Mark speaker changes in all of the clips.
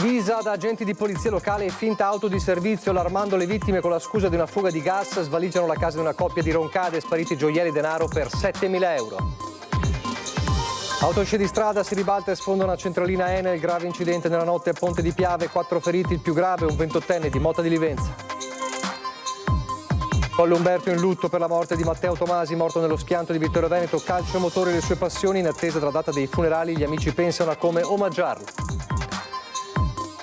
Speaker 1: Divisa da agenti di polizia locale e finta auto di servizio, allarmando le vittime con la scusa di una fuga di gas, svaligiano la casa di una coppia di Roncade, spariti gioielli e denaro per 7.000 euro. Autoscia di strada, si ribalta e sfonda una centralina Enel, grave incidente nella notte a Ponte di Piave, 4 feriti, il più grave un 28enne di Mota di Livenza. Colle Umberto in lutto per la morte di Matteo Tomasi, morto nello schianto di Vittorio Veneto, calcio motore e le sue passioni, in attesa della data dei funerali gli amici pensano a come omaggiarlo.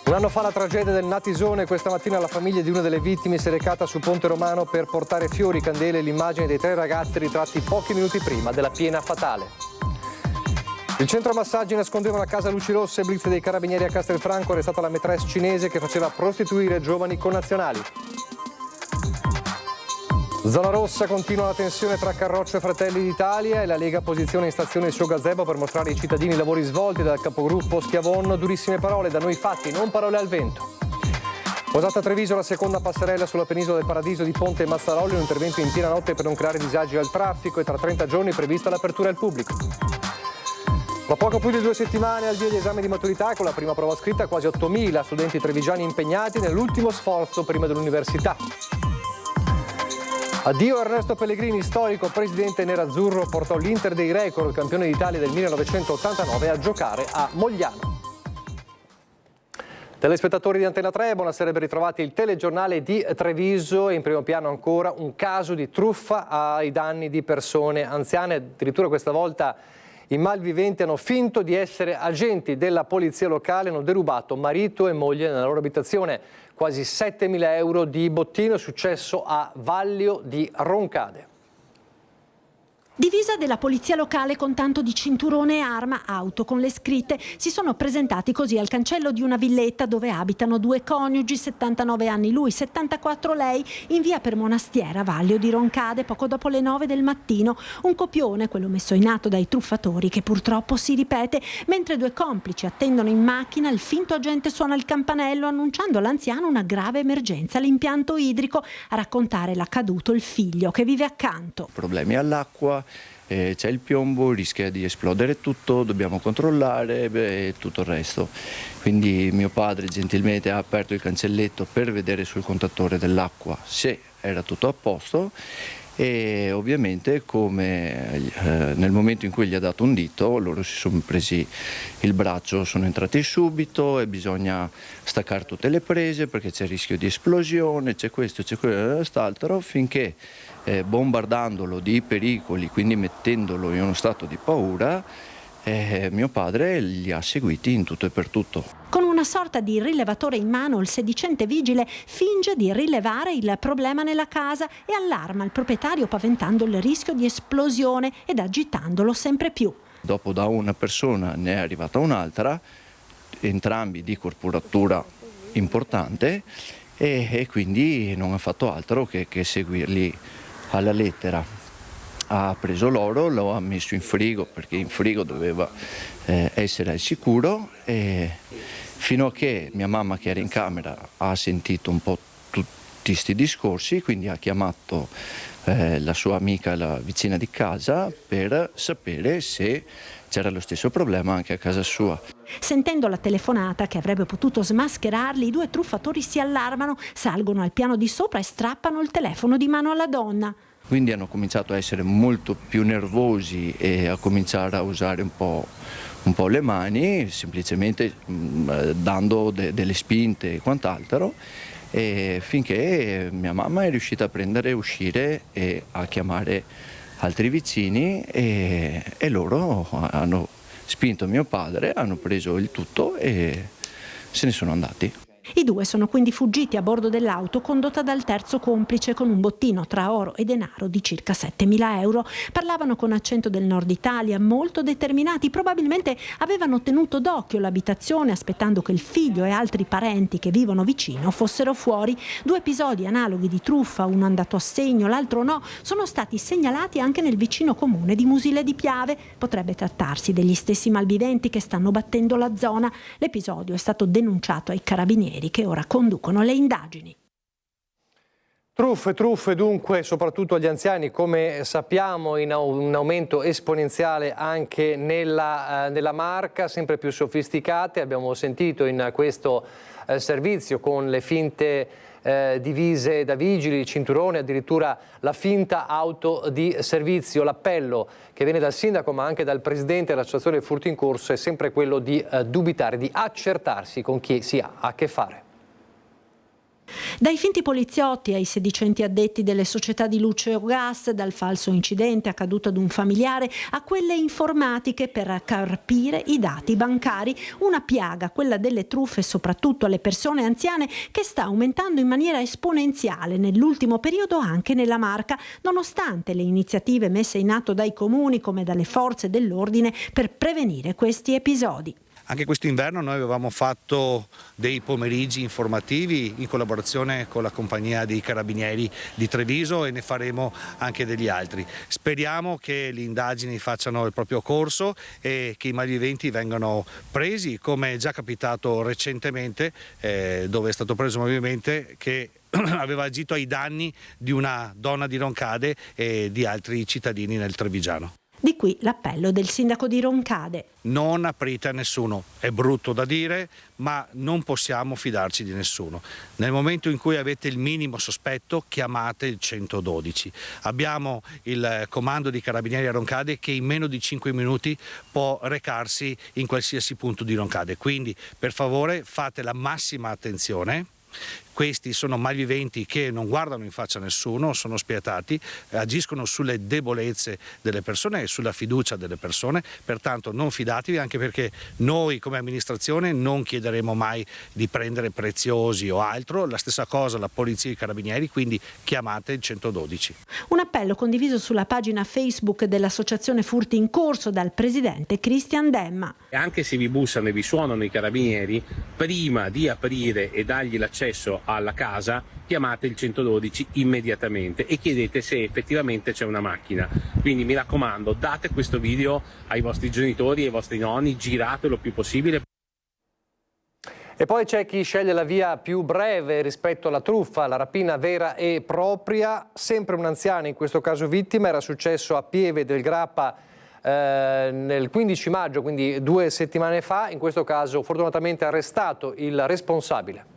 Speaker 1: Un anno fa la tragedia del Natisone, questa mattina la famiglia di una delle vittime si è recata su Ponte Romano per portare fiori, candele e l'immagine dei 3 ragazzi ritratti pochi minuti prima della piena fatale. Il centro massaggi nascondeva una casa a luci rosse, blitz dei carabinieri a Castelfranco, arrestata la maîtresse cinese che faceva prostituire giovani connazionali. Zona rossa, continua la tensione tra Carroccio e Fratelli d'Italia e la Lega posiziona in stazione il suo gazebo per mostrare ai cittadini i lavori svolti dal capogruppo Schiavon. Durissime parole, da noi fatti, non parole al vento. Posata a Treviso, la seconda passerella sulla penisola del Paradiso di Ponte Mazzarolli, un intervento in piena notte per non creare disagi al traffico e tra 30 giorni prevista l'apertura al pubblico. Da poco più di 2 settimane al via di esame di maturità, con la prima prova scritta quasi 8.000 studenti trevigiani impegnati nell'ultimo sforzo prima dell'università. Addio Ernesto Pellegrini, storico presidente nerazzurro, portò l'Inter dei record, campione d'Italia del 1989, a giocare a Mogliano. Telespettatori di Antena 3, buonasera e ben ritrovati. Il telegiornale di Treviso, in primo piano ancora un caso di truffa ai danni di persone anziane, addirittura questa volta i malviventi hanno finto di essere agenti della polizia locale, hanno derubato marito e moglie nella loro abitazione. Quasi 7.000 euro di bottino, successo a Vallio di Roncade.
Speaker 2: Divisa della polizia locale con tanto di cinturone e arma, auto con le scritte, si sono presentati così al cancello di una villetta dove abitano 2 coniugi, 79 anni lui, 74 lei, in via per Monastiera, Vallio di Roncade, poco dopo le 9 del mattino. Un copione, quello messo in atto dai truffatori, che purtroppo si ripete. Mentre 2 complici attendono in macchina, il finto agente suona il campanello annunciando all'anziano una grave emergenza all'impianto idrico. A raccontare l'accaduto il figlio che vive accanto.
Speaker 3: Problemi all'acqua. C'è il piombo, rischia di esplodere tutto, dobbiamo controllare e tutto il resto. Quindi mio padre gentilmente ha aperto il cancelletto per vedere sul contatore dell'acqua se era tutto a posto e ovviamente come nel momento in cui gli ha dato un dito loro si sono presi il braccio, sono entrati subito e bisogna staccare tutte le prese perché c'è il rischio di esplosione, c'è questo, c'è quest'altro, finché bombardandolo di pericoli, quindi mettendolo in uno stato di paura, mio padre li ha seguiti in tutto e per tutto.
Speaker 2: Con una sorta di rilevatore in mano, il sedicente vigile finge di rilevare il problema nella casa e allarma il proprietario paventando il rischio di esplosione ed agitandolo sempre più.
Speaker 3: Dopo da una persona ne è arrivata un'altra, entrambi di corporatura importante e quindi non ha fatto altro che seguirli alla lettera. Ha preso l'oro, lo ha messo in frigo perché in frigo doveva essere al sicuro e fino a che mia mamma che era in camera ha sentito un po' tutti questi discorsi, quindi ha chiamato la sua amica, la vicina di casa, per sapere se c'era lo stesso problema anche a casa sua.
Speaker 2: Sentendo la telefonata che avrebbe potuto smascherarli, i 2 truffatori si allarmano, salgono al piano di sopra e strappano il telefono di mano alla donna.
Speaker 3: Quindi hanno cominciato a essere molto più nervosi e a cominciare a usare un po' le mani, semplicemente dando delle spinte e quant'altro, e finché mia mamma è riuscita a prendere, uscire e a chiamare altri vicini e loro hanno spinto mio padre, hanno preso il tutto e se ne sono andati.
Speaker 2: I 2 sono quindi fuggiti a bordo dell'auto condotta dal terzo complice con un bottino tra oro e denaro di circa 7.000 euro. Parlavano con accento del nord Italia, molto determinati, probabilmente avevano tenuto d'occhio l'abitazione aspettando che il figlio e altri parenti che vivono vicino fossero fuori. 2 episodi analoghi di truffa, uno andato a segno, l'altro no, sono stati segnalati anche nel vicino comune di Musile di Piave. Potrebbe trattarsi degli stessi malviventi che stanno battendo la zona. L'episodio è stato denunciato ai carabinieri che ora conducono le indagini.
Speaker 1: Truffe dunque, soprattutto agli anziani, come sappiamo, in un aumento esponenziale anche nella Marca, sempre più sofisticate. Abbiamo sentito in questo servizio con le finte divise da vigili, cinturone, addirittura la finta auto di servizio. L'appello che viene dal sindaco ma anche dal presidente dell'associazione Furti in Corso è sempre quello di dubitare, di accertarsi con chi si ha a che fare.
Speaker 2: Dai finti poliziotti ai sedicenti addetti delle società di luce o gas, dal falso incidente accaduto ad un familiare a quelle informatiche per carpire i dati bancari, una piaga, quella delle truffe soprattutto alle persone anziane, che sta aumentando in maniera esponenziale nell'ultimo periodo anche nella Marca, nonostante le iniziative messe in atto dai comuni come dalle forze dell'ordine per prevenire questi episodi.
Speaker 4: Anche quest'inverno noi avevamo fatto dei pomeriggi informativi in collaborazione con la compagnia dei Carabinieri di Treviso e ne faremo anche degli altri. Speriamo che le indagini facciano il proprio corso e che i malviventi vengano presi, come è già capitato recentemente, dove è stato preso un malvivente che aveva agito ai danni di una donna di Roncade e di altri cittadini nel Trevigiano.
Speaker 2: Di qui l'appello del sindaco di Roncade.
Speaker 4: Non aprite a nessuno, è brutto da dire, ma non possiamo fidarci di nessuno. Nel momento in cui avete il minimo sospetto, chiamate il 112. Abbiamo il comando di Carabinieri a Roncade che in meno di 5 minuti può recarsi in qualsiasi punto di Roncade. Quindi, per favore, fate la massima attenzione. Questi sono malviventi che non guardano in faccia a nessuno, sono spietati, agiscono sulle debolezze delle persone e sulla fiducia delle persone, pertanto non fidatevi, anche perché noi come amministrazione non chiederemo mai di prendere preziosi o altro, la stessa cosa la Polizia e i Carabinieri, quindi chiamate il 112.
Speaker 2: Un appello condiviso sulla pagina Facebook dell'associazione Furti in Corso dal presidente Cristian Demma.
Speaker 5: Anche se vi bussano e vi suonano i carabinieri, prima di aprire e dargli l'accesso alla casa, chiamate il 112 immediatamente e chiedete se effettivamente c'è una macchina. Quindi mi raccomando, date questo video ai vostri genitori e ai vostri nonni, giratelo il più possibile.
Speaker 1: E poi c'è chi sceglie la via più breve rispetto alla truffa, la rapina vera e propria. Sempre un anziano, in questo caso vittima, era successo a Pieve del Grappa nel 15 maggio, quindi 2 settimane fa. In questo caso fortunatamente arrestato il responsabile.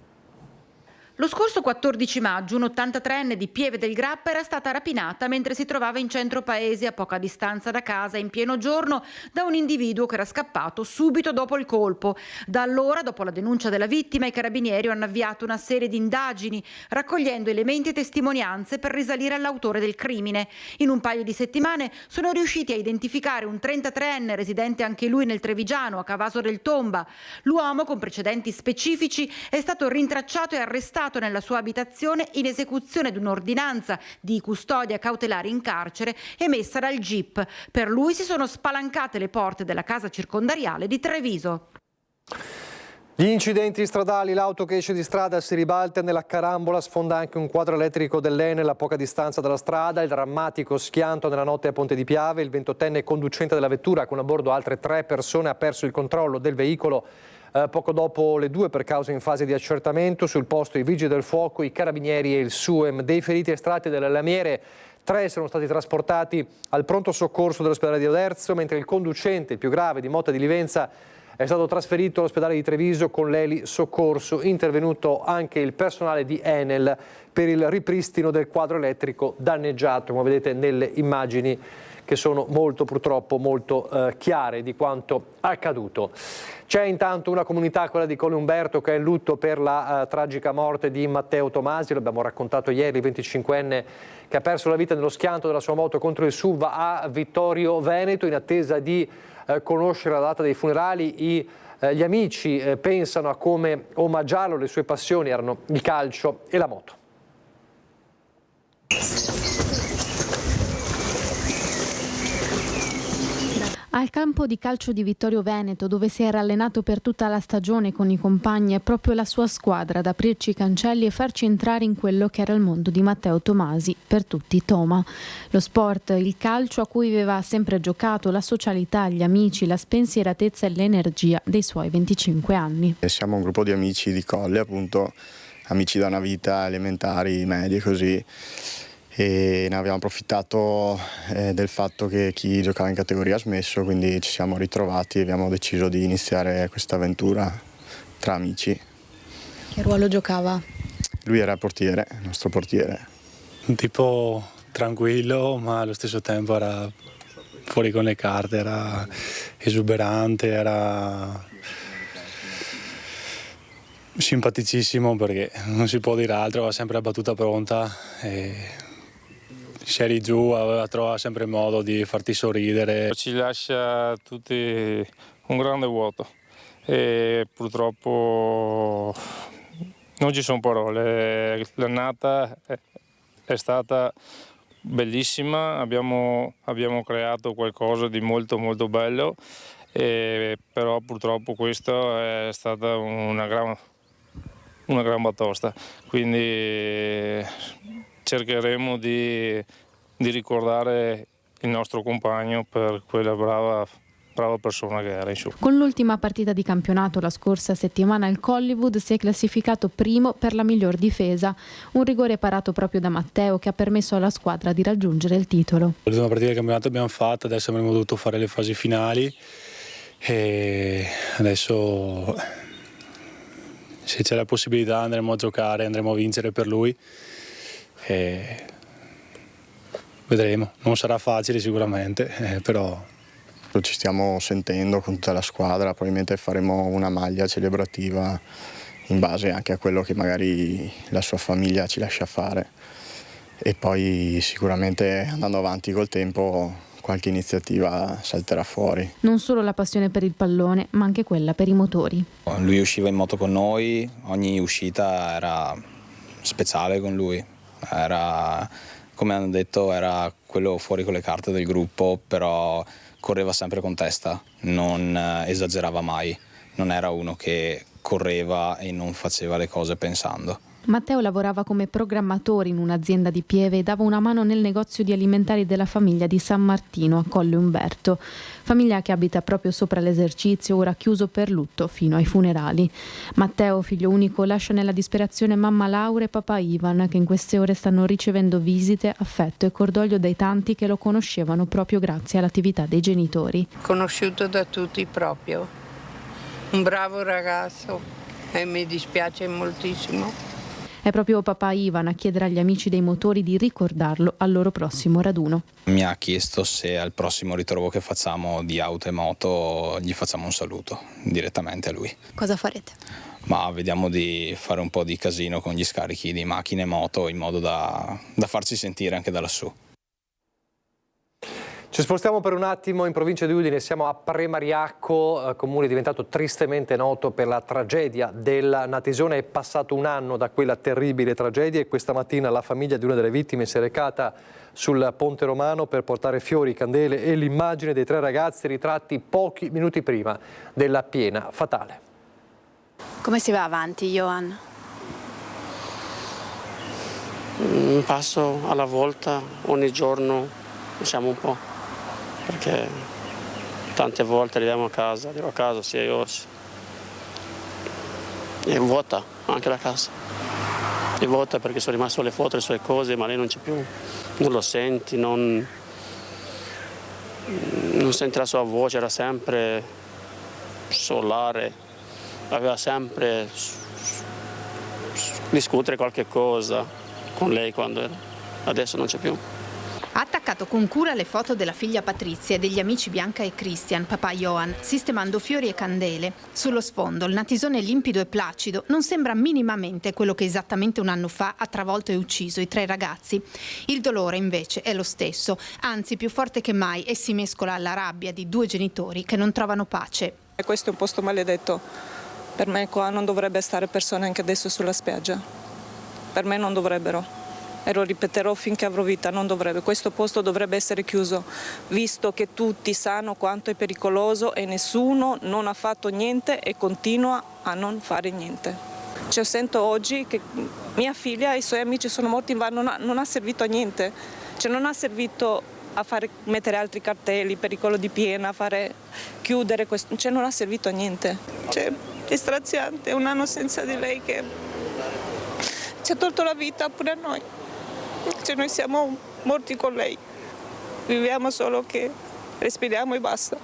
Speaker 6: Lo scorso 14 maggio un 83enne di Pieve del Grappa era stata rapinata mentre si trovava in centro paese, a poca distanza da casa, in pieno giorno, da un individuo che era scappato subito dopo il colpo. Da allora, dopo la denuncia della vittima, i carabinieri hanno avviato una serie di indagini, raccogliendo elementi e testimonianze per risalire all'autore del crimine. In un paio di settimane sono riusciti a identificare un 33enne residente anche lui nel Trevigiano, a Cavaso del Tomba. L'uomo, con precedenti specifici, è stato rintracciato e arrestato nella sua abitazione in esecuzione di un'ordinanza di custodia cautelare in carcere emessa dal GIP. Per lui si sono spalancate le porte della casa circondariale di Treviso.
Speaker 1: Gli incidenti stradali, l'auto che esce di strada si ribalta nella carambola, sfonda anche un quadro elettrico dell'Enel a poca distanza dalla strada, il drammatico schianto nella notte a Ponte di Piave, il 28enne conducente della vettura con a bordo altre 3 persone ha perso il controllo del veicolo poco dopo le 2 per causa in fase di accertamento. Sul posto i vigili del fuoco, i carabinieri e il SUEM. Dei feriti estratti dalle lamiere, 3 sono stati trasportati al pronto soccorso dell'ospedale di Oderzo, mentre il conducente, il più grave, di Motta di Livenza, è stato trasferito all'ospedale di Treviso con l'eli soccorso. Intervenuto anche il personale di Enel per il ripristino del quadro elettrico danneggiato, come vedete nelle immagini che sono purtroppo molto chiare di quanto accaduto. C'è intanto una comunità, quella di Colle Umberto, che è in lutto per la tragica morte di Matteo Tomasi. L'abbiamo raccontato ieri, il 25enne che ha perso la vita nello schianto della sua moto contro il SUV a Vittorio Veneto. In attesa di conoscere la data dei funerali, gli amici pensano a come omaggiarlo. Le sue passioni erano il calcio e la moto.
Speaker 7: Al campo di calcio di Vittorio Veneto, dove si era allenato per tutta la stagione con i compagni, è proprio la sua squadra ad aprirci i cancelli e farci entrare in quello che era il mondo di Matteo Tomasi, per tutti Toma. Lo sport, il calcio a cui aveva sempre giocato, la socialità, gli amici, la spensieratezza e l'energia dei suoi 25 anni.
Speaker 8: Siamo un gruppo di amici di Colle, appunto, amici da una vita, elementari, medie, così, e ne abbiamo approfittato del fatto che chi giocava in categoria ha smesso, quindi ci siamo ritrovati e abbiamo deciso di iniziare questa avventura tra amici.
Speaker 7: Che ruolo giocava?
Speaker 8: Lui era portiere, il nostro portiere.
Speaker 9: Un tipo tranquillo, ma allo stesso tempo era fuori con le carte, era esuberante, era simpaticissimo, perché non si può dire altro, aveva sempre la battuta pronta e se eri giù trovava sempre modo di farti sorridere.
Speaker 10: Ci lascia tutti un grande vuoto e purtroppo non ci sono parole. L'annata è stata bellissima, abbiamo creato qualcosa di molto molto bello, però purtroppo questo è stata una gran batosta, quindi cercheremo di ricordare il nostro compagno per quella brava persona che era in su.
Speaker 7: Con l'ultima partita di campionato la scorsa settimana il Collywood si è classificato primo per la miglior difesa, un rigore parato proprio da Matteo che ha permesso alla squadra di raggiungere il titolo.
Speaker 9: L'ultima partita di campionato abbiamo fatto, adesso avremmo dovuto fare le fasi finali e adesso se c'è la possibilità andremo a giocare, andremo a vincere per lui e vedremo, non sarà facile sicuramente, però
Speaker 8: ci stiamo sentendo con tutta la squadra, probabilmente faremo una maglia celebrativa in base anche a quello che magari la sua famiglia ci lascia fare e poi sicuramente andando avanti col tempo qualche iniziativa salterà fuori.
Speaker 7: Non solo la passione per il pallone, ma anche quella per i motori.
Speaker 11: Lui usciva in moto con noi, ogni uscita era speciale con lui, era, come hanno detto, era quello fuori con le carte del gruppo, però correva sempre con testa, non esagerava mai, non era uno che correva e non faceva le cose pensando.
Speaker 7: Matteo lavorava come programmatore in un'azienda di Pieve e dava una mano nel negozio di alimentari della famiglia di San Martino a Colle Umberto, famiglia che abita proprio sopra l'esercizio, ora chiuso per lutto fino ai funerali. Matteo, figlio unico, lascia nella disperazione mamma Laura e papà Ivan, che in queste ore stanno ricevendo visite, affetto e cordoglio dai tanti che lo conoscevano proprio grazie all'attività dei genitori.
Speaker 12: Conosciuto da tutti proprio, un bravo ragazzo e mi dispiace moltissimo.
Speaker 7: È proprio papà Ivan a chiedere agli amici dei motori di ricordarlo al loro prossimo raduno.
Speaker 11: Mi ha chiesto se al prossimo ritrovo che facciamo di auto e moto gli facciamo un saluto direttamente a lui.
Speaker 7: Cosa farete?
Speaker 11: Ma vediamo di fare un po' di casino con gli scarichi di macchine e moto in modo da farci sentire anche da lassù.
Speaker 1: Ci spostiamo per un attimo in provincia di Udine, siamo a Premariacco, comune diventato tristemente noto per la tragedia del Natisone. È passato un anno da quella terribile tragedia e questa mattina la famiglia di una delle vittime si è recata sul Ponte Romano per portare fiori, candele e l'immagine dei 3 ragazzi ritratti pochi minuti prima della piena fatale.
Speaker 13: Come si va avanti, Johan?
Speaker 14: Un passo alla volta, ogni giorno facciamo un po'. Perché tante volte arrivo a casa 6 ore e vuota anche la casa, è vuota perché sono rimaste le foto, le sue cose, ma lei non c'è più, non lo senti, non senti la sua voce, era sempre solare, aveva sempre discutere qualche cosa con lei quando era, adesso non c'è più.
Speaker 6: Ha attaccato con cura le foto della figlia Patrizia e degli amici Bianca e Christian, papà Johan, sistemando fiori e candele. Sullo sfondo il Natisone limpido e placido non sembra minimamente quello che esattamente un anno fa ha travolto e ucciso i 3 ragazzi. Il dolore invece è lo stesso, anzi più forte che mai, e si mescola alla rabbia di 2 genitori che non trovano pace.
Speaker 15: Questo è un posto maledetto. Per me qua non dovrebbe stare persone anche adesso sulla spiaggia. Per me non dovrebbero. E lo ripeterò finché avrò vita, non dovrebbe. Questo posto dovrebbe essere chiuso, visto che tutti sanno quanto è pericoloso e nessuno non ha fatto niente e continua a non fare niente. Cioè, sento oggi che mia figlia e i suoi amici sono morti in vano, non ha servito a niente. Cioè, non ha servito a mettere altri cartelli, pericolo di piena, chiudere questo, cioè non ha servito a niente. Cioè, è straziante, un anno senza di lei che ci ha tolto la vita pure a noi. Cioè, noi siamo morti con lei, viviamo solo che respiriamo e basta.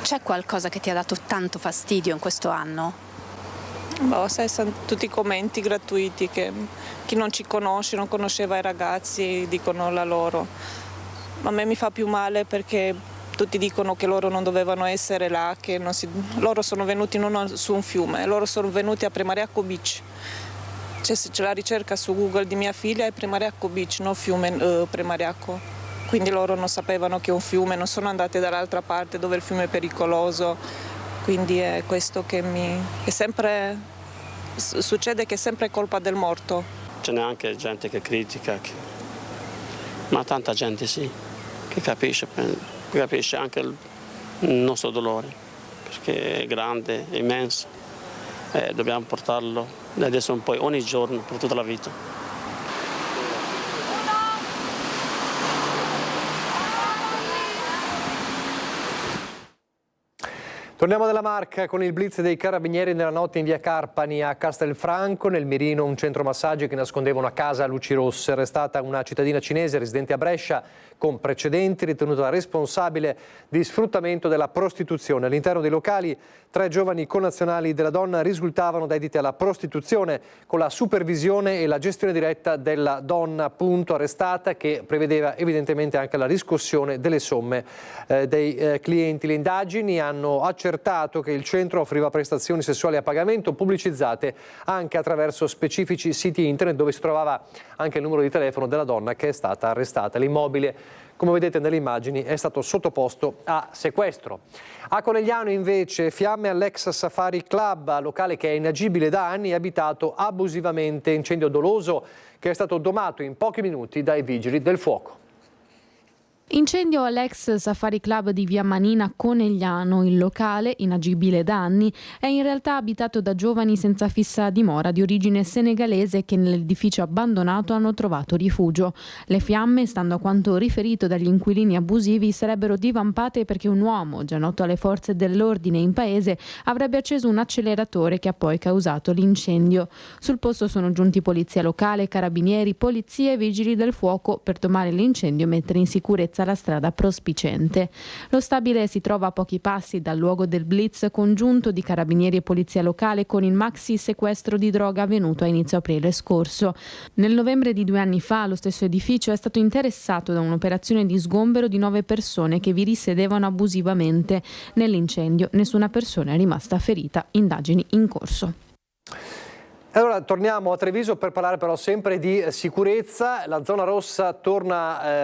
Speaker 13: C'è qualcosa che ti ha dato tanto fastidio in questo anno?
Speaker 15: Sai, sono tutti i commenti gratuiti che chi non ci conosce, non conosceva i ragazzi, dicono la loro. Ma a me mi fa più male perché tutti dicono che loro non dovevano essere là, che loro sono venuti non su un fiume, loro sono venuti a Premariacco Beach. Cioè, se c'è la ricerca su Google di mia figlia è Premariacco Beach, non fiume Premariacco. Quindi loro non sapevano che è un fiume, non sono andate dall'altra parte dove il fiume è pericoloso. Quindi è questo che succede, che è sempre colpa del morto.
Speaker 14: Ce n'è anche gente che critica, ma tanta gente sì, che capisce anche il nostro dolore, perché è grande, è immenso, e dobbiamo portarlo da adesso in poi ogni giorno per tutta la vita.
Speaker 1: Torniamo dalla Marca con il blitz dei carabinieri nella notte in via Carpani a Castelfranco, nel mirino un centro massaggi che nascondeva una casa a luci rosse. Arrestata una cittadina cinese residente a Brescia con precedenti, ritenuta responsabile di sfruttamento della prostituzione. All'interno dei locali 3 giovani connazionali della donna risultavano dediti alla prostituzione con la supervisione e la gestione diretta della donna appunto arrestata, che prevedeva evidentemente anche la riscossione delle somme dei clienti. Le indagini hanno accertato che il centro offriva prestazioni sessuali a pagamento pubblicizzate anche attraverso specifici siti internet dove si trovava anche il numero di telefono della donna che è stata arrestata. L'immobile, come vedete nelle immagini, è stato sottoposto a sequestro. A Conegliano invece fiamme all'ex Safari Club, locale che è inagibile da anni e abitato abusivamente. Incendio doloso che è stato domato in pochi minuti dai vigili del fuoco.
Speaker 7: Incendio all'ex Safari Club di via Manina Conegliano. Il locale, inagibile da anni, è in realtà abitato da giovani senza fissa dimora di origine senegalese che nell'edificio abbandonato hanno trovato rifugio. Le fiamme, stando a quanto riferito dagli inquilini abusivi, sarebbero divampate perché un uomo, già noto alle forze dell'ordine in paese, avrebbe acceso un acceleratore che ha poi causato l'incendio. Sul posto sono giunti polizia locale, carabinieri, polizie e vigili del fuoco per domare l'incendio e mettere in sicurezza la strada prospicente. Lo stabile si trova a pochi passi dal luogo del blitz congiunto di carabinieri e polizia locale con il maxi sequestro di droga avvenuto a inizio aprile scorso. Nel novembre di 2 anni fa lo stesso edificio è stato interessato da un'operazione di sgombero di 9 persone che vi risiedevano abusivamente. Nell'incendio nessuna persona è rimasta ferita. Indagini in corso.
Speaker 1: Allora torniamo a Treviso per parlare però sempre di sicurezza. La zona rossa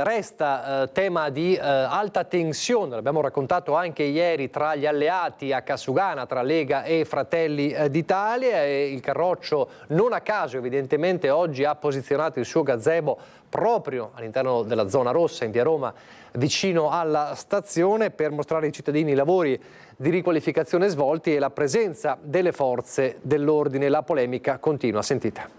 Speaker 1: resta tema di alta tensione, l'abbiamo raccontato anche ieri, tra gli alleati a Cassugana, tra Lega e Fratelli d'Italia, e il Carroccio non a caso evidentemente oggi ha posizionato il suo gazebo proprio all'interno della zona rossa in via Roma, vicino alla stazione, per mostrare ai cittadini i lavori di riqualificazione svolti e la presenza delle forze dell'ordine. La polemica continua, sentite.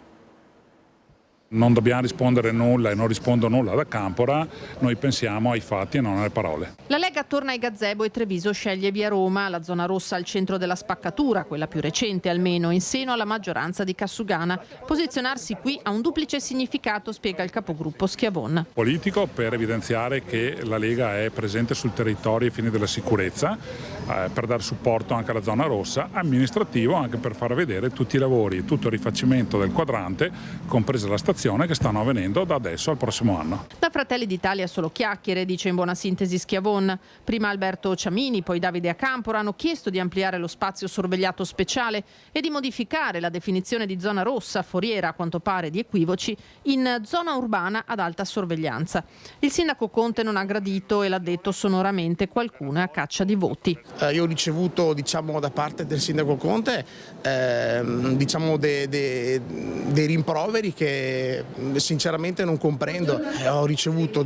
Speaker 16: Non dobbiamo rispondere nulla e non rispondo nulla da Campora, noi pensiamo ai fatti e non alle parole.
Speaker 17: La Lega torna ai gazebo e Treviso sceglie via Roma, la zona rossa al centro della spaccatura, quella più recente almeno, in seno alla maggioranza di Cassugana. Posizionarsi qui ha un duplice significato, spiega il capogruppo Schiavon.
Speaker 16: Politico, per evidenziare che la Lega è presente sul territorio ai fini della sicurezza, per dare supporto anche alla zona rossa, amministrativo anche per far vedere tutti i lavori, tutto il rifacimento del quadrante, compresa la stazione, che stanno avvenendo da adesso al prossimo anno.
Speaker 17: Da Fratelli d'Italia solo chiacchiere, dice in buona sintesi Schiavon. Prima Alberto Ciamini, poi Davide Acampora hanno chiesto di ampliare lo spazio sorvegliato speciale e di modificare la definizione di zona rossa, foriera a quanto pare di equivoci, in zona urbana ad alta sorveglianza. Il sindaco Conte non ha gradito e l'ha detto sonoramente: qualcuno è a caccia di voti.
Speaker 18: Io ho ricevuto da parte del sindaco Conte dei rimproveri che sinceramente non comprendo. Ho ricevuto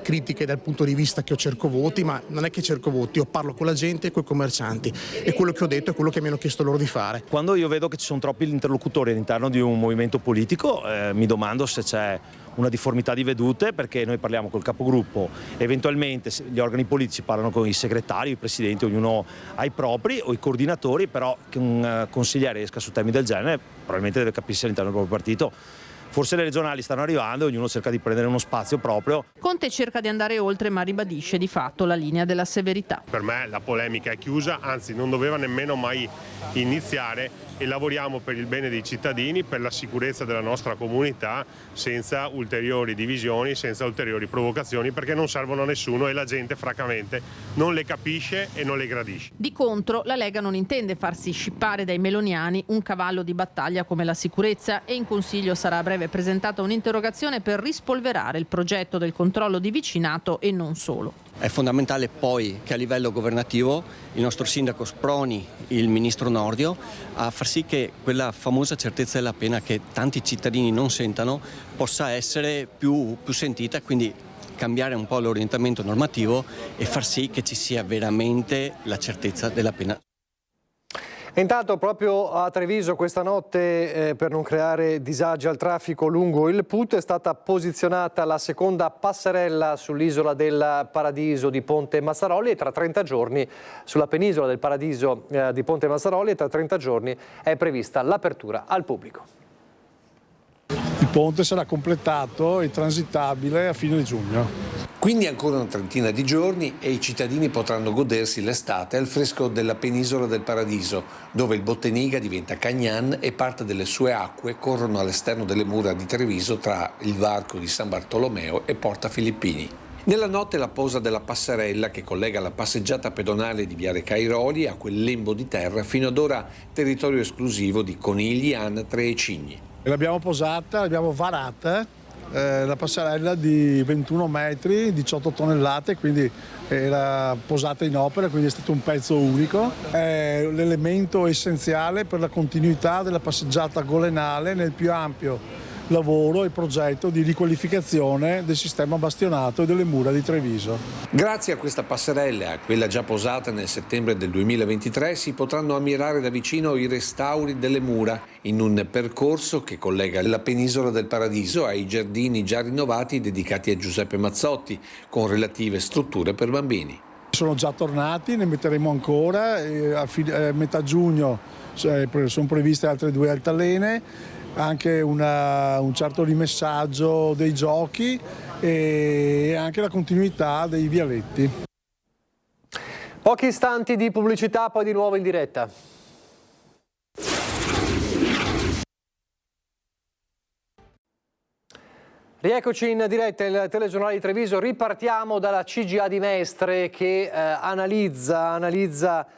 Speaker 18: critiche dal punto di vista che io cerco voti, ma non è che cerco voti, io parlo con la gente e con i commercianti e quello che ho detto è quello che mi hanno chiesto loro di fare.
Speaker 19: Quando io vedo che ci sono troppi interlocutori all'interno di un movimento politico, mi domando se c'è una difformità di vedute, perché noi parliamo col capogruppo, eventualmente gli organi politici parlano con i segretari, i presidenti, ognuno ha i propri o i coordinatori, però che un consigliere esca su temi del genere probabilmente deve capirsi all'interno del proprio partito. Forse le regionali stanno arrivando e ognuno cerca di prendere uno spazio proprio.
Speaker 17: Conte cerca di andare oltre ma ribadisce di fatto la linea della severità.
Speaker 20: Per me la polemica è chiusa, anzi non doveva nemmeno mai iniziare, e lavoriamo per il bene dei cittadini, per la sicurezza della nostra comunità, senza ulteriori divisioni, senza ulteriori provocazioni, perché non servono a nessuno e la gente francamente non le capisce e non le gradisce.
Speaker 17: Di contro, la Lega non intende farsi scippare dai meloniani un cavallo di battaglia come la sicurezza, e in Consiglio sarà a breve presentata un'interrogazione per rispolverare il progetto del controllo di vicinato e non solo.
Speaker 21: È fondamentale poi che a livello governativo il nostro sindaco sproni il ministro Nordio a far sì che quella famosa certezza della pena che tanti cittadini non sentano possa essere più sentita, quindi cambiare un po' l'orientamento normativo e far sì che ci sia veramente la certezza della pena.
Speaker 1: E intanto proprio a Treviso questa notte, per non creare disagi al traffico lungo il PUT, è stata posizionata la seconda passerella sull'isola del Paradiso di Ponte Mazzaroli, e tra 30 giorni sulla penisola del Paradiso di Ponte Mazzaroli, e tra 30 giorni è prevista l'apertura al pubblico.
Speaker 22: Il ponte sarà completato e transitabile a fine giugno.
Speaker 23: Quindi ancora una trentina di giorni e i cittadini potranno godersi l'estate al fresco della penisola del Paradiso, dove il Botteniga diventa Cagnan e parte delle sue acque corrono all'esterno delle mura di Treviso tra il varco di San Bartolomeo e Porta Filippini. Nella notte la posa della passerella che collega la passeggiata pedonale di Viale Cairoli a quel lembo di terra fino ad ora territorio esclusivo di conigli, anatre e cigni.
Speaker 22: L'abbiamo posata, l'abbiamo varata, la passerella di 21 metri, 18 tonnellate, quindi era posata in opera, quindi è stato un pezzo unico. È l'elemento essenziale per la continuità della passeggiata golenale nel più ampio lavoro e progetto di riqualificazione del sistema bastionato e delle mura di Treviso.
Speaker 23: Grazie a questa passerella e a quella già posata nel settembre del 2023 si potranno ammirare da vicino i restauri delle mura in un percorso che collega la penisola del Paradiso ai giardini già rinnovati dedicati a Giuseppe Mazzotti con relative strutture per bambini.
Speaker 22: Sono già tornati, ne metteremo ancora, a metà giugno sono previste altre 2 altalene, anche un certo rimessaggio dei giochi e anche la continuità dei vialetti.
Speaker 1: Pochi istanti di pubblicità, poi di nuovo in diretta. Rieccoci in diretta, il telegiornale di Treviso. Ripartiamo dalla CGA di Mestre che analizza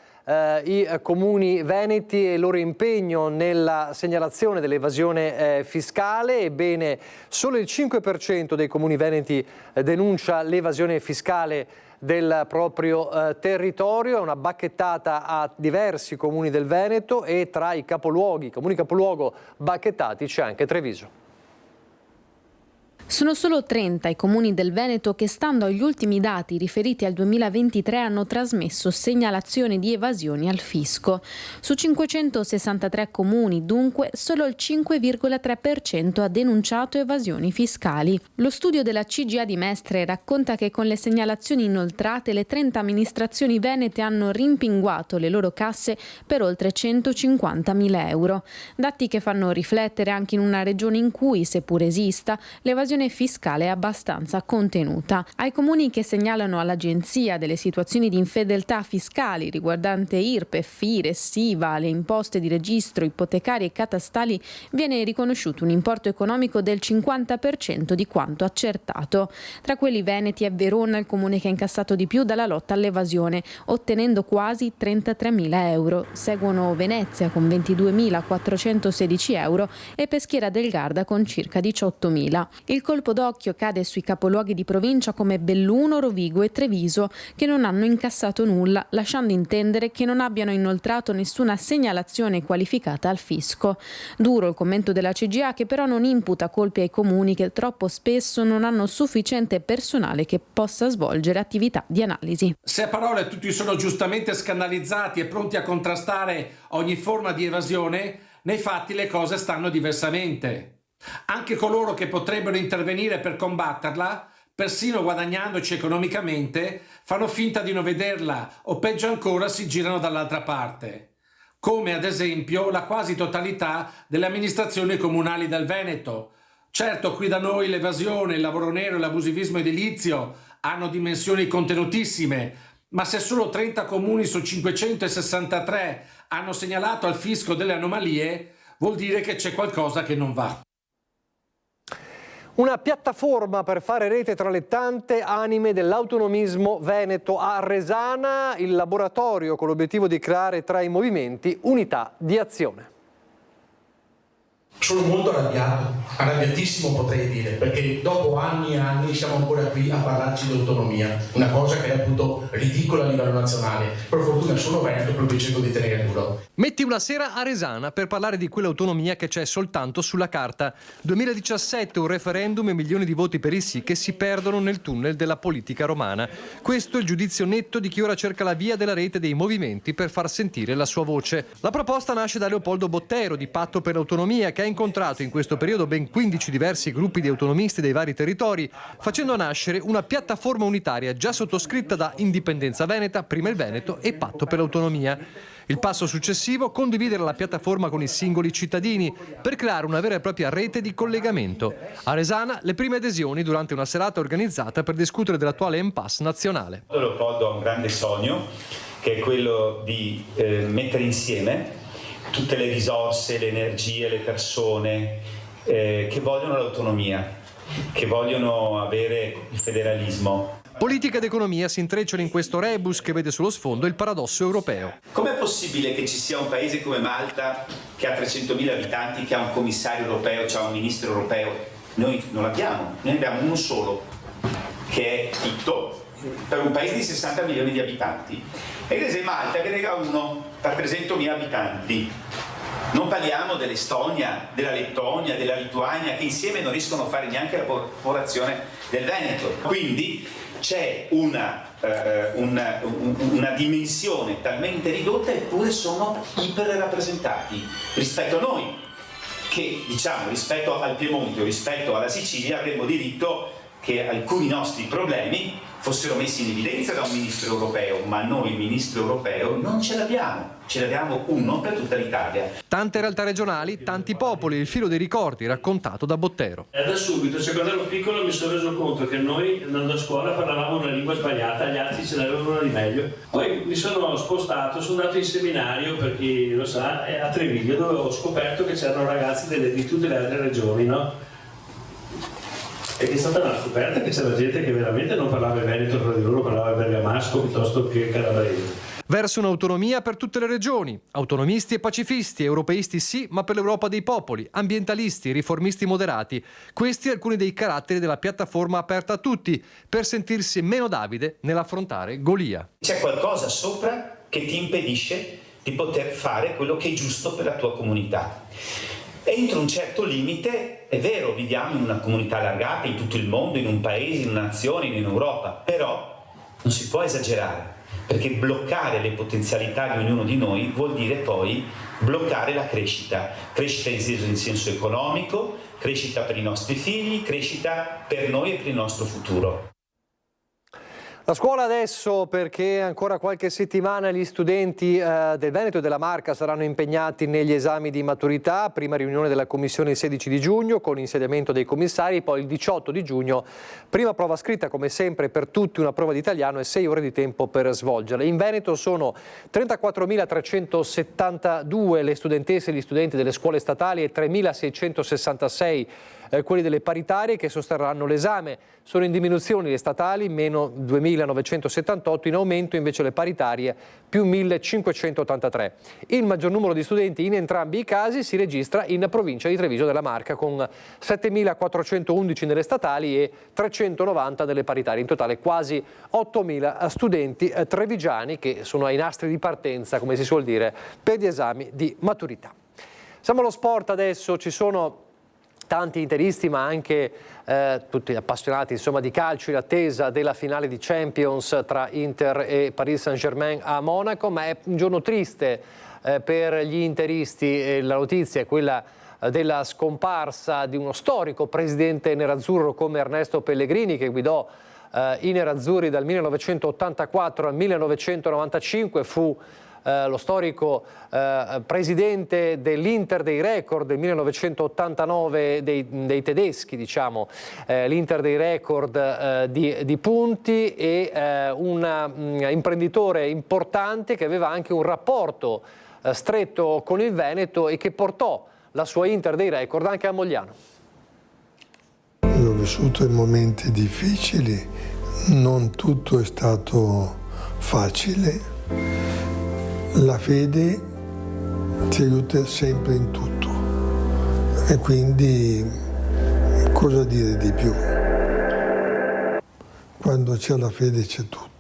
Speaker 1: i comuni veneti e il loro impegno nella segnalazione dell'evasione fiscale. Ebbene, solo il 5% dei comuni veneti denuncia l'evasione fiscale del proprio territorio. È una bacchettata a diversi comuni del Veneto, e tra i comuni capoluogo bacchettati c'è anche Treviso.
Speaker 7: Sono solo 30 i comuni del Veneto che, stando agli ultimi dati riferiti al 2023, hanno trasmesso segnalazioni di evasioni al fisco. Su 563 comuni, dunque, solo il 5,3% ha denunciato evasioni fiscali. Lo studio della CGA di Mestre racconta che con le segnalazioni inoltrate le 30 amministrazioni venete hanno rimpinguato le loro casse per oltre 150.000 euro. Dati che fanno riflettere anche in una regione in cui, seppur esista, l'evasione fiscale è abbastanza contenuta. Ai comuni che segnalano all'Agenzia delle situazioni di infedeltà fiscali riguardante IRPEF, IRES, IVA, le imposte di registro, ipotecarie e catastali viene riconosciuto un importo economico del 50% di quanto accertato. Tra quelli veneti è Verona il comune che ha incassato di più dalla lotta all'evasione, ottenendo quasi 33.000 euro. Seguono Venezia con 22.416 euro e Peschiera del Garda con circa 18.000. Il colpo d'occhio cade sui capoluoghi di provincia come Belluno, Rovigo e Treviso, che non hanno incassato nulla, lasciando intendere che non abbiano inoltrato nessuna segnalazione qualificata al fisco. Duro il commento della CGA, che però non imputa colpi ai comuni che troppo spesso non hanno sufficiente personale che possa svolgere attività di analisi.
Speaker 24: Se a parole tutti sono giustamente scandalizzati e pronti a contrastare ogni forma di evasione, nei fatti le cose stanno diversamente. Anche coloro che potrebbero intervenire per combatterla, persino guadagnandoci economicamente, fanno finta di non vederla o peggio ancora si girano dall'altra parte, come ad esempio la quasi totalità delle amministrazioni comunali del Veneto, Certo, qui da noi l'evasione, il lavoro nero e l'abusivismo edilizio hanno dimensioni contenutissime, ma se solo 30 comuni su 563 hanno segnalato al fisco delle anomalie, vuol dire che c'è qualcosa che non va.
Speaker 1: Una piattaforma per fare rete tra le tante anime dell'autonomismo veneto a Resana, il laboratorio con l'obiettivo di creare tra i movimenti unità di azione.
Speaker 2: Sono molto arrabbiato, arrabbiatissimo potrei dire, perché dopo anni e anni siamo ancora qui a parlarci di autonomia, una cosa che è appunto ridicola a livello nazionale. Per fortuna sono veneto, proprio cerco di tenere duro.
Speaker 1: Metti una sera a Resana per parlare di quell'autonomia che c'è soltanto sulla carta. 2017, un referendum e milioni di voti per il sì che si perdono nel tunnel della politica romana. Questo è il giudizio netto di chi ora cerca la via della rete dei movimenti per far sentire la sua voce. La proposta nasce da Leopoldo Bottero di Patto per l'Autonomia, che ha incontrato in questo periodo ben 15 diversi gruppi di autonomisti dei vari territori, facendo nascere una piattaforma unitaria già sottoscritta da Indipendenza Veneta, Prima il Veneto e Patto per l'Autonomia. Il passo successivo, condividere la piattaforma con i singoli cittadini per creare una vera e propria rete di collegamento. A Resana le prime adesioni durante una serata organizzata per discutere dell'attuale impasse nazionale.
Speaker 3: Leopoldo ha un grande sogno, che è quello di mettere insieme tutte le risorse, le energie, le persone che vogliono l'autonomia, che vogliono avere il federalismo.
Speaker 1: Politica ed economia si intrecciano in questo rebus che vede sullo sfondo il paradosso europeo.
Speaker 3: Com'è possibile che ci sia un paese come Malta che ha 300.000 abitanti, che ha un commissario europeo, che ha un ministro europeo? Noi non l'abbiamo, noi abbiamo uno solo, che è Fitto, per un paese di 60 milioni di abitanti. E invece Malta che ne ha uno per 300.000 abitanti. Non parliamo dell'Estonia, della Lettonia, della Lituania, che insieme non riescono a fare neanche la popolazione del Veneto. Quindi c'è una dimensione talmente ridotta, eppure sono iperrappresentati rispetto a noi, che diciamo rispetto al Piemonte o rispetto alla Sicilia avremmo diritto che alcuni nostri problemi fossero messi in evidenza da un ministro europeo, ma noi il ministro europeo non ce l'abbiamo uno per tutta l'Italia.
Speaker 1: Tante realtà regionali, tanti popoli, il filo dei ricordi raccontato da Bottero.
Speaker 4: Da subito, cioè quando ero piccolo mi sono reso conto che noi andando a scuola parlavamo una lingua sbagliata, gli altri ce n'avevano una di meglio. Poi mi sono spostato, sono andato in seminario, per chi lo sa, a Treviglio, dove ho scoperto che c'erano ragazzi di tutte le altre regioni, no? E è stata una scoperta che c'era gente che veramente non parlava il veneto tra di loro, parlava il bergamasco piuttosto che il calabrese.
Speaker 1: Verso un'autonomia per tutte le regioni, autonomisti e pacifisti, europeisti sì, ma per l'Europa dei popoli, ambientalisti, riformisti moderati. Questi alcuni dei caratteri della piattaforma aperta a tutti, per sentirsi meno Davide nell'affrontare Golia.
Speaker 3: C'è qualcosa sopra che ti impedisce di poter fare quello che è giusto per la tua comunità. Entro un certo limite, è vero, viviamo in una comunità allargata in tutto il mondo, in un paese, in una nazione, in Europa, però non si può esagerare, perché bloccare le potenzialità di ognuno di noi vuol dire poi bloccare la crescita in senso economico, crescita per i nostri figli, crescita per noi e per il nostro futuro.
Speaker 1: La scuola adesso, perché ancora qualche settimana gli studenti del Veneto e della Marca saranno impegnati negli esami di maturità, prima riunione della commissione il 16 di giugno con insediamento dei commissari, poi il 18 di giugno prima prova scritta come sempre per tutti, una prova di italiano e 6 ore di tempo per svolgerla. In Veneto sono 34.372 le studentesse e gli studenti delle scuole statali e 3.666 quelli delle paritarie che sosterranno l'esame. Sono in diminuzione le statali, meno 2.978, in aumento invece le paritarie, più 1.583. Il maggior numero di studenti in entrambi i casi si registra in provincia di Treviso della Marca, con 7.411 nelle statali e 390 nelle paritarie. In totale quasi 8.000 studenti trevigiani che sono ai nastri di partenza, come si suol dire, per gli esami di maturità. Siamo allo sport adesso, ci sono tanti interisti ma anche tutti appassionati insomma, di calcio in attesa della finale di Champions tra Inter e Paris Saint-Germain a Monaco, ma è un giorno triste per gli interisti. La notizia è quella della scomparsa di uno storico presidente nerazzurro come Ernesto Pellegrini, che guidò i nerazzurri dal 1984 al 1995, fu lo storico presidente dell'Inter dei record del 1989 dei tedeschi, diciamo, l'Inter dei record di punti, e un imprenditore importante che aveva anche un rapporto stretto con il Veneto e che portò la sua Inter dei record anche a Mogliano.
Speaker 5: Io ho vissuto in momenti difficili, non tutto è stato facile. La fede ti aiuta sempre in tutto e quindi cosa dire di più? Quando c'è la fede c'è tutto.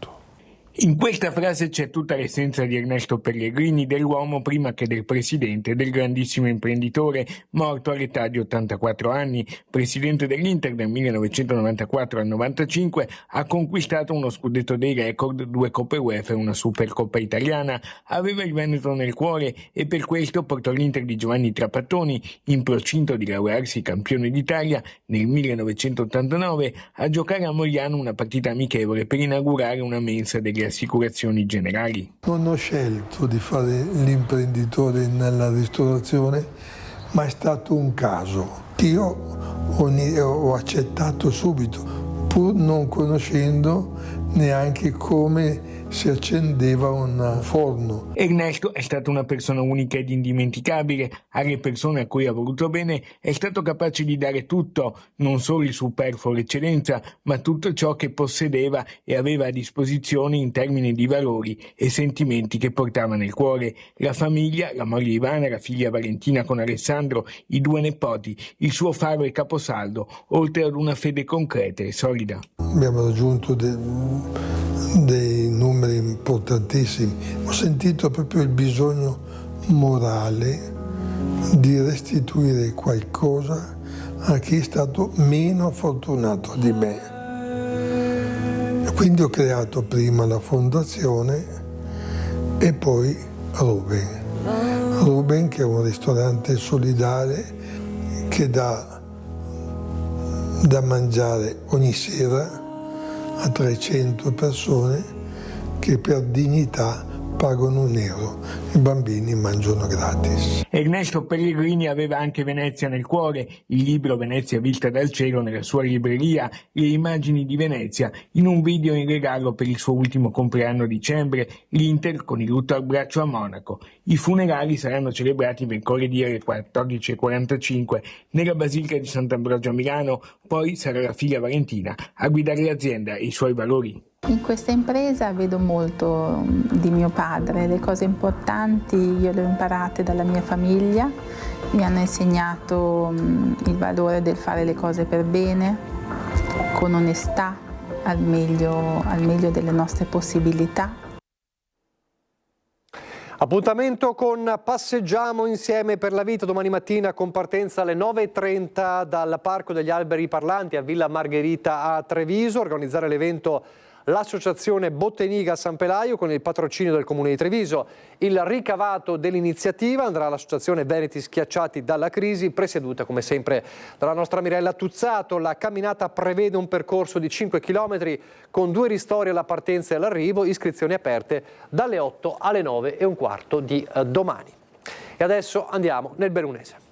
Speaker 8: In questa frase c'è tutta l'essenza di Ernesto Pellegrini, dell'uomo prima che del presidente, del grandissimo imprenditore, morto all'età di 84 anni. Presidente dell'Inter dal 1994 al 95, ha conquistato uno scudetto dei record, 2 Coppe UEFA e una Supercoppa italiana. Aveva il Veneto nel cuore e per questo portò l'Inter di Giovanni Trapattoni, in procinto di laurearsi campione d'Italia nel 1989, a giocare a Mogliano una partita amichevole per inaugurare una mensa degli assicurazioni generali.
Speaker 5: Non ho scelto di fare l'imprenditore nella ristorazione, ma è stato un caso. Io ho accettato subito, pur non conoscendo neanche come si accendeva un forno.
Speaker 8: Ernesto è stato una persona unica ed indimenticabile. Alle persone a cui ha voluto bene è stato capace di dare tutto, non solo il superfluo, l'eccellenza, ma tutto ciò che possedeva e aveva a disposizione in termini di valori e sentimenti che portava nel cuore. La famiglia, la moglie Ivana, la figlia Valentina con Alessandro, i 2 nipoti, il suo faro e caposaldo, oltre ad una fede concreta e solida.
Speaker 5: Abbiamo raggiunto dei numeri importantissimi. Ho sentito proprio il bisogno morale di restituire qualcosa a chi è stato meno fortunato di me. Quindi ho creato prima la fondazione e poi Ruben, che è un ristorante solidale che dà da mangiare ogni sera a 300 persone che per dignità pagano €1. I bambini mangiano gratis.
Speaker 8: Ernesto Pellegrini aveva anche Venezia nel cuore, il libro Venezia vista dal cielo nella sua libreria, le immagini di Venezia, in un video in regalo per il suo ultimo compleanno a dicembre, l'Inter con il lutto al braccio a Monaco. I funerali saranno celebrati mercoledì alle 14:45 nella Basilica di Sant'Ambrogio a Milano, poi sarà la figlia Valentina a guidare l'azienda e i suoi valori.
Speaker 9: In questa impresa vedo molto di mio padre, le cose importanti io le ho imparate dalla mia famiglia, mi hanno insegnato il valore del fare le cose per bene, con onestà, al meglio delle nostre possibilità.
Speaker 1: Appuntamento con Passeggiamo insieme per la vita domani mattina con partenza alle 9:30 dal Parco degli Alberi Parlanti a Villa Margherita a Treviso. Organizzare l'evento l'associazione Botteniga San Pelaio con il patrocinio del Comune di Treviso. Il ricavato dell'iniziativa andrà all'associazione Veneti Schiacciati dalla Crisi, presieduta come sempre dalla nostra Mirella Tuzzato. La camminata prevede un percorso di 5 km con 2 ristori alla partenza e all'arrivo, iscrizioni aperte dalle 8 alle 9:15 di domani. E adesso andiamo nel Bellunese.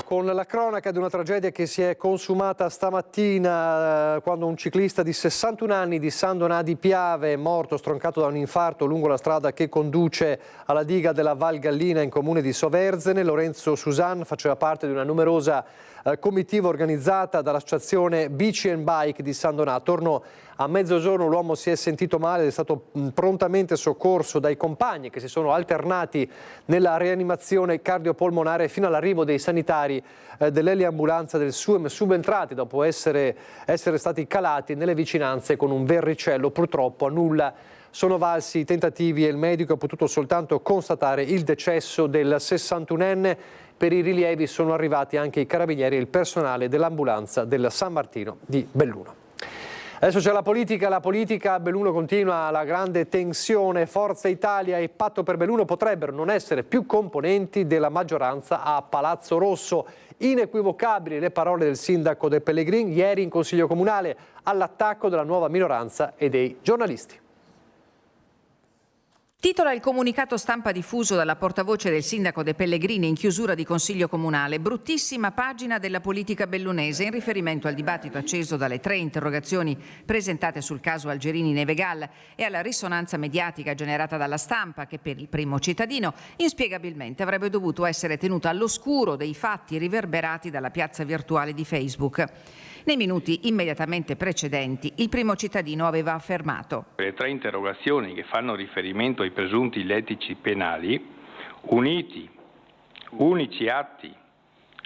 Speaker 1: Con la cronaca di una tragedia che si è consumata stamattina quando un ciclista di 61 anni di San Donà di Piave è morto stroncato da un infarto lungo la strada che conduce alla diga della Val Gallina in comune di Soverzene. Lorenzo Susan faceva parte di una numerosa comitiva organizzata dall'associazione Bici and Bike di San Donà. Attorno a mezzogiorno l'uomo si è sentito male ed è stato prontamente soccorso dai compagni che si sono alternati nella rianimazione cardiopolmonare fino all'arrivo dei sanitari dell'eliambulanza del SUEM, subentrati dopo essere stati calati nelle vicinanze con un verricello. Purtroppo a nulla sono valsi i tentativi e il medico ha potuto soltanto constatare il decesso del 61enne. Per i rilievi sono arrivati anche i carabinieri e il personale dell'ambulanza del San Martino di Belluno. Adesso c'è la politica, a Belluno continua la grande tensione, Forza Italia e Patto per Belluno potrebbero non essere più componenti della maggioranza a Palazzo Rosso. Inequivocabili le parole del sindaco De Pellegrin ieri in Consiglio Comunale all'attacco della nuova minoranza e dei giornalisti.
Speaker 6: Titola il comunicato stampa diffuso dalla portavoce del sindaco De Pellegrini in chiusura di Consiglio Comunale. Bruttissima pagina della politica bellunese in riferimento al dibattito acceso dalle 3 interrogazioni presentate sul caso Algerini-Nevegal e alla risonanza mediatica generata dalla stampa che per il primo cittadino inspiegabilmente avrebbe dovuto essere tenuta all'oscuro dei fatti riverberati dalla piazza virtuale di Facebook. Nei minuti immediatamente precedenti il primo cittadino aveva affermato:
Speaker 10: le 3 interrogazioni che fanno riferimento ai presunti illeciti penali, unici atti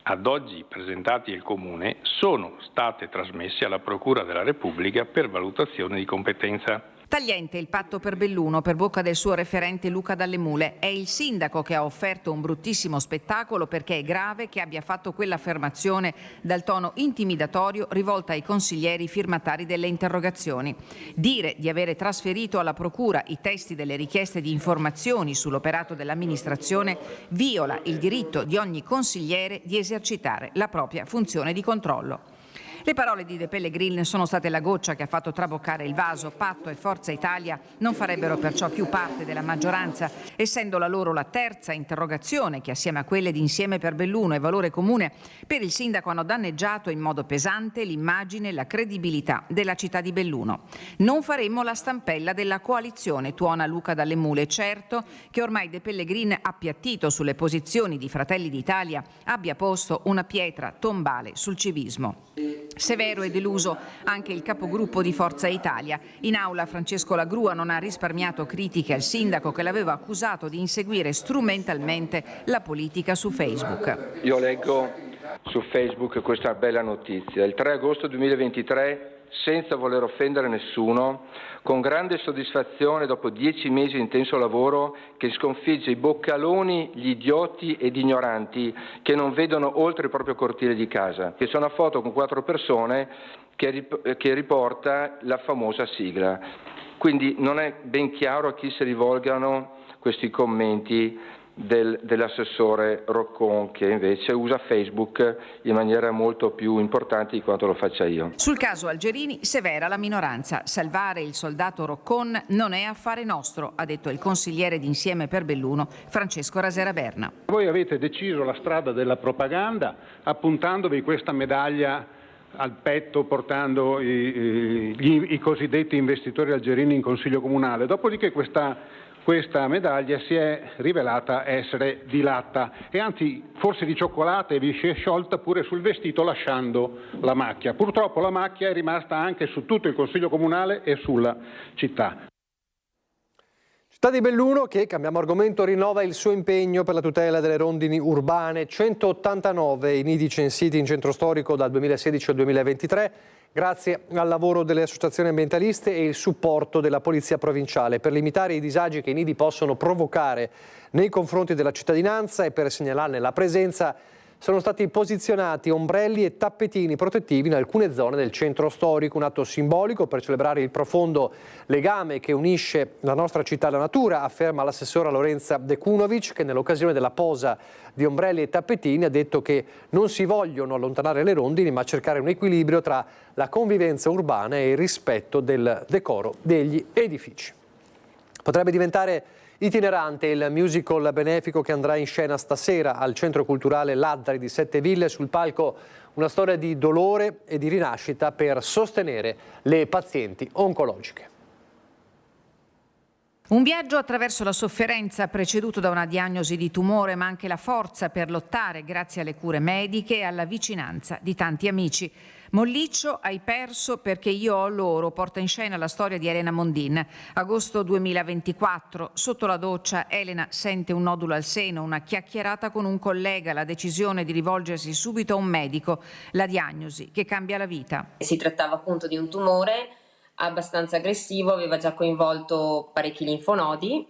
Speaker 10: ad oggi presentati al Comune, sono state trasmesse alla Procura della Repubblica per valutazione di competenza.
Speaker 6: Tagliente il patto per Belluno per bocca del suo referente Luca Dalle Mule. È il sindaco che ha offerto un bruttissimo spettacolo perché è grave che abbia fatto quell'affermazione dal tono intimidatorio rivolta ai consiglieri firmatari delle interrogazioni. Dire di avere trasferito alla Procura i testi delle richieste di informazioni sull'operato dell'amministrazione viola il diritto di ogni consigliere di esercitare la propria funzione di controllo. Le parole di De Pellegrin sono state la goccia che ha fatto traboccare il vaso. Patto e Forza Italia non farebbero perciò più parte della maggioranza, essendo la loro la terza interrogazione che assieme a quelle di Insieme per Belluno e Valore Comune per il sindaco hanno danneggiato in modo pesante l'immagine e la credibilità della città di Belluno. Non faremo la stampella della coalizione, tuona Luca Dalle Mule. Certo che ormai De Pellegrin, appiattito sulle posizioni di Fratelli d'Italia, abbia posto una pietra tombale sul civismo. Severo e deluso anche il capogruppo di Forza Italia. In aula Francesco Lagrua non ha risparmiato critiche al sindaco che l'aveva accusato di inseguire strumentalmente la politica su Facebook.
Speaker 11: Io leggo su Facebook questa bella notizia. Il 3 agosto 2023, senza voler offendere nessuno, con grande soddisfazione dopo 10 mesi di intenso lavoro che sconfigge i boccaloni, gli idioti ed ignoranti che non vedono oltre il proprio cortile di casa. C'è una foto con 4 persone che riporta la famosa sigla. Quindi non è ben chiaro a chi si rivolgano questi commenti dell'assessore Roccon, che invece usa Facebook in maniera molto più importante di quanto lo faccia io.
Speaker 6: Sul caso Algerini severa la minoranza. Salvare il soldato Roccon non è affare nostro, ha detto il consigliere di Insieme per Belluno Francesco Rasera Berna.
Speaker 12: Voi avete deciso la strada della propaganda appuntandovi questa medaglia al petto, portando i cosiddetti investitori algerini in Consiglio Comunale. Dopodiché questa medaglia si è rivelata essere di latta e anzi forse di cioccolata, e vi si è sciolta pure sul vestito lasciando la macchia. Purtroppo la macchia è rimasta anche su tutto il Consiglio Comunale e sulla città.
Speaker 1: Città di Belluno che, cambiamo argomento, rinnova il suo impegno per la tutela delle rondini urbane. 189 i nidi censiti in centro storico dal 2016 al 2023. Grazie al lavoro delle associazioni ambientaliste e il supporto della Polizia Provinciale per limitare i disagi che i nidi possono provocare nei confronti della cittadinanza e per segnalarne la presenza, sono stati posizionati ombrelli e tappetini protettivi in alcune zone del centro storico, un atto simbolico per celebrare il profondo legame che unisce la nostra città alla natura, afferma l'assessora Lorenza Dekunovic, che nell'occasione della posa di ombrelli e tappetini ha detto che non si vogliono allontanare le rondini ma cercare un equilibrio tra la convivenza urbana e il rispetto del decoro degli edifici. Potrebbe diventare itinerante il musical benefico che andrà in scena stasera al Centro Culturale Lazzari di Sette Ville. Sul palco una storia di dolore e di rinascita per sostenere le pazienti oncologiche.
Speaker 6: Un viaggio attraverso la sofferenza preceduto da una diagnosi di tumore, ma anche la forza per lottare grazie alle cure mediche e alla vicinanza di tanti amici. Molliccio, hai perso perché io ho loro, porta in scena la storia di Elena Mondin. Agosto 2024, sotto la doccia Elena sente un nodulo al seno, una chiacchierata con un collega, la decisione di rivolgersi subito a un medico, la diagnosi che cambia la vita.
Speaker 25: Si trattava appunto di un tumore abbastanza aggressivo, aveva già coinvolto parecchi linfonodi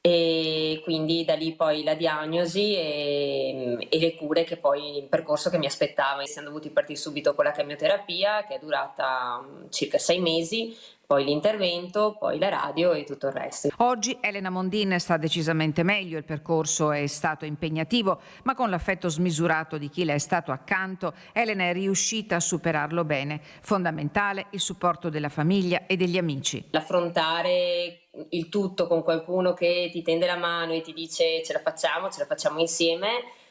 Speaker 13: e quindi da lì poi la diagnosi e le cure, che poi il percorso che mi aspettava. Siamo dovuti partire subito con la chemioterapia, che è durata circa 6 mesi, poi l'intervento, poi la radio e tutto il resto.
Speaker 6: Oggi Elena Mondin sta decisamente meglio, il percorso è stato impegnativo, ma con l'affetto smisurato di chi le è stato accanto, Elena è riuscita a superarlo bene. Fondamentale il supporto della famiglia e degli amici.
Speaker 13: L'affrontare il tutto con qualcuno che ti tende la mano e ti dice ce la facciamo insieme,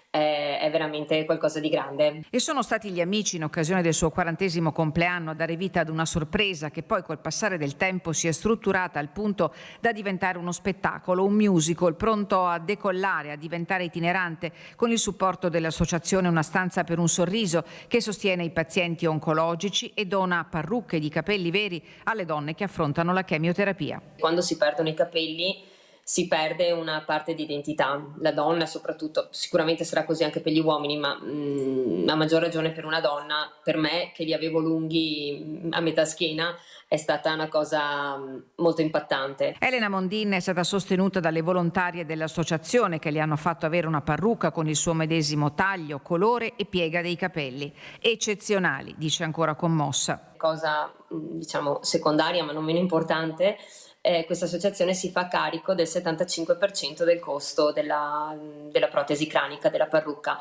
Speaker 13: è veramente qualcosa di grande.
Speaker 6: E sono stati gli amici, in occasione del suo 40° compleanno, a dare vita ad una sorpresa che poi col passare del tempo si è strutturata al punto da diventare uno spettacolo, un musical pronto a decollare, a diventare itinerante, con il supporto dell'associazione Una stanza per un sorriso, che sostiene i pazienti oncologici e dona parrucche di capelli veri alle donne che affrontano la chemioterapia.
Speaker 13: Quando si perdono i capelli si perde una parte di identità, la donna soprattutto, sicuramente sarà così anche per gli uomini, ma a maggior ragione per una donna. Per me, che li avevo lunghi a metà schiena, è stata una cosa molto impattante.
Speaker 6: Elena Mondin è stata sostenuta dalle volontarie dell'associazione, che le hanno fatto avere una parrucca con il suo medesimo taglio, colore e piega dei capelli. Eccezionali, dice ancora commossa.
Speaker 13: Cosa diciamo secondaria ma non meno importante, questa associazione si fa carico del 75% del costo della protesi cranica, della parrucca,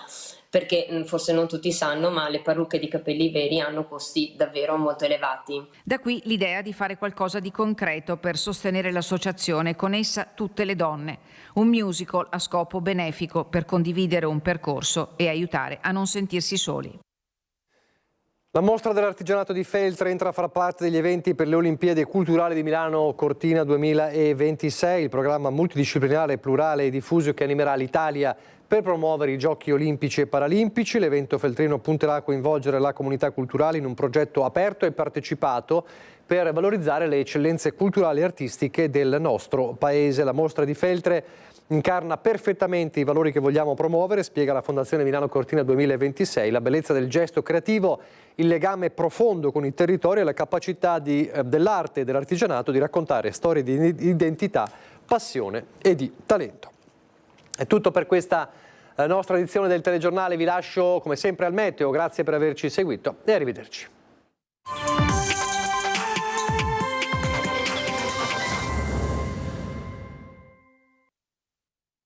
Speaker 13: perché forse non tutti sanno, ma le parrucche di capelli veri hanno costi davvero molto elevati.
Speaker 6: Da qui l'idea di fare qualcosa di concreto per sostenere l'associazione e con essa tutte le donne. Un musical a scopo benefico per condividere un percorso e aiutare a non sentirsi soli.
Speaker 1: La mostra dell'artigianato di Feltre entra a far parte degli eventi per le Olimpiadi Culturali di Milano Cortina 2026, il programma multidisciplinare, plurale e diffuso che animerà l'Italia per promuovere i Giochi Olimpici e Paralimpici. L'evento feltrino punterà a coinvolgere la comunità culturale in un progetto aperto e partecipato per valorizzare le eccellenze culturali e artistiche del nostro paese. La mostra di Feltre incarna perfettamente i valori che vogliamo promuovere, spiega la Fondazione Milano Cortina 2026, la bellezza del gesto creativo, il legame profondo con il territorio e la capacità dell'arte e dell'artigianato di raccontare storie di identità, passione e di talento. È tutto per questa nostra edizione del telegiornale, vi lascio come sempre al meteo, grazie per averci seguito e arrivederci.